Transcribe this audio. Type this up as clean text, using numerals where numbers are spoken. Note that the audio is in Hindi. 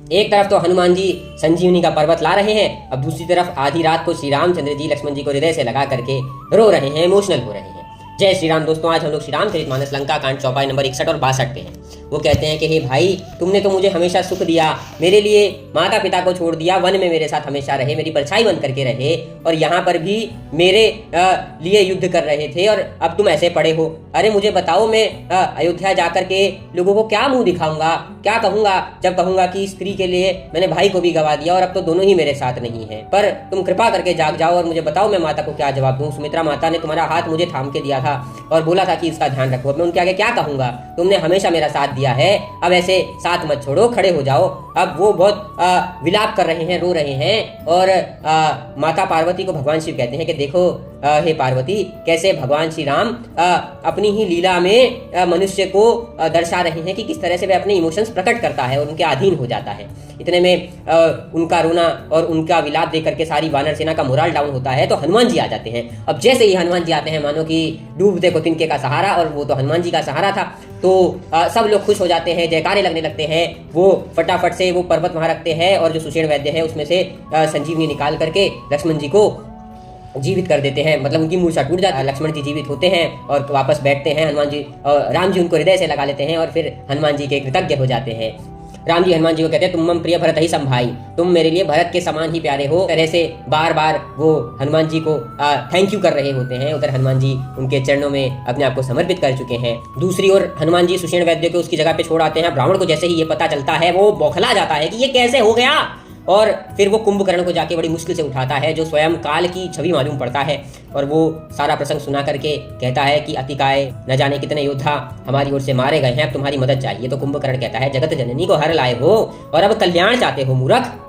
एक तरफ तो हनुमान जी संजीवनी का पर्वत ला रहे हैं, अब दूसरी तरफ आधी रात को श्री रामचंद्र जी लक्ष्मण जी को हृदय से लगा करके रो रहे हैं, इमोशनल हो रहे हैं। जय श्री राम दोस्तों, आज हम लोग श्री रामचरितमानस लंका कांड चौपाई नंबर 61 और 62 पे हैं। वो कहते हैं कि हे भाई, तुमने तो मुझे हमेशा सुख दिया, मेरे लिए माता पिता को छोड़ दिया, वन में मेरे साथ हमेशा रहे, मेरी परछाई बन करके रहे, और यहाँ पर भी मेरे लिए युद्ध कर रहे थे, और अब तुम ऐसे पड़े हो। अरे मुझे बताओ, मैं अयोध्या जाकर के लोगों को क्या मुंह दिखाऊंगा, क्या कहूंगा जब कहूंगा कि स्त्री के लिए मैंने भाई को भी गवा दिया और अब तो दोनों ही मेरे साथ नहीं है। पर तुम कृपा करके जाग जाओ और मुझे बताओ मैं माता को क्या जवाब दूं। सुमित्रा माता ने तुम्हारा हाथ मुझे थाम के दिया था और बोला था कि इसका ध्यान रखो, अब मैं उनके आगे क्या कहूंगा। तुमने हमेशा मेरा साथ दिया है, अब ऐसे साथ मत छोड़ो, खड़े हो जाओ। अब वो बहुत विलाप कर रहे हैं, रो रहे हैं, और माता पार्वती को भगवान शिव कहते हैं कि देखो हे पार्वती, कैसे भगवान श्री राम अपनी ही लीला में मनुष्य को दर्शा रहे हैं कि किस तरह से वह अपने इमोशंस प्रकट करता है और उनके अधीन हो जाता है। इतने में उनका रोना और उनका विलाप देख करके सारी वानर सेना का मोरल डाउन होता है, तो हनुमान जी आ जाते हैं। अब जैसे ही हनुमान जी आते हैं, मानो कि डूबते को तिनके का सहारा, और वो तो हनुमान जी का सहारा था, तो सब लोग खुश हो जाते हैं, जयकारे लगने लगते हैं। वो फटाफट से वो पर्वत वहां रखते हैं और जो सुषेण वैद्य है उसमें से संजीवनी निकाल करके लक्ष्मण जी को जीवित कर देते हैं, मतलब उनकी मूर्छा टूट जाती है। लक्ष्मण जी जीवित होते हैं और वापस बैठते हैं। हनुमान जी और राम जी उनको हृदय से लगा लेते हैं और फिर हनुमान जी के कृतज्ञ हो जाते हैं। राम जी हनुमान जी को कहते हैं, तुम मम प्रिय भरत ही संभाई, तुम मेरे लिए भरत के समान ही प्यारे हो। तरह से बार बार वो हनुमान जी को थैंक यू कर रहे होते हैं। उधर हनुमान जी उनके चरणों में अपने आप को समर्पित कर चुके हैं। दूसरी ओर हनुमान जी सुषेण वैद्य को उसकी जगह पे छोड़ आते हैं। ब्राह्मण को जैसे ही ये पता चलता है, वो बौखला जाता है कि ये कैसे हो गया, और फिर वो कुंभकर्ण को जाके बड़ी मुश्किल से उठाता है, जो स्वयं काल की छवि मालूम पड़ता है, और वो सारा प्रसंग सुना करके कहता है कि अतिकाय न जाने कितने योद्धा हमारी ओर से मारे गए हैं, अब तुम्हारी मदद चाहिए। तो कुंभकर्ण कहता है, जगत जननी को हर लाए हो और अब कल्याण चाहते हो मूर्ख।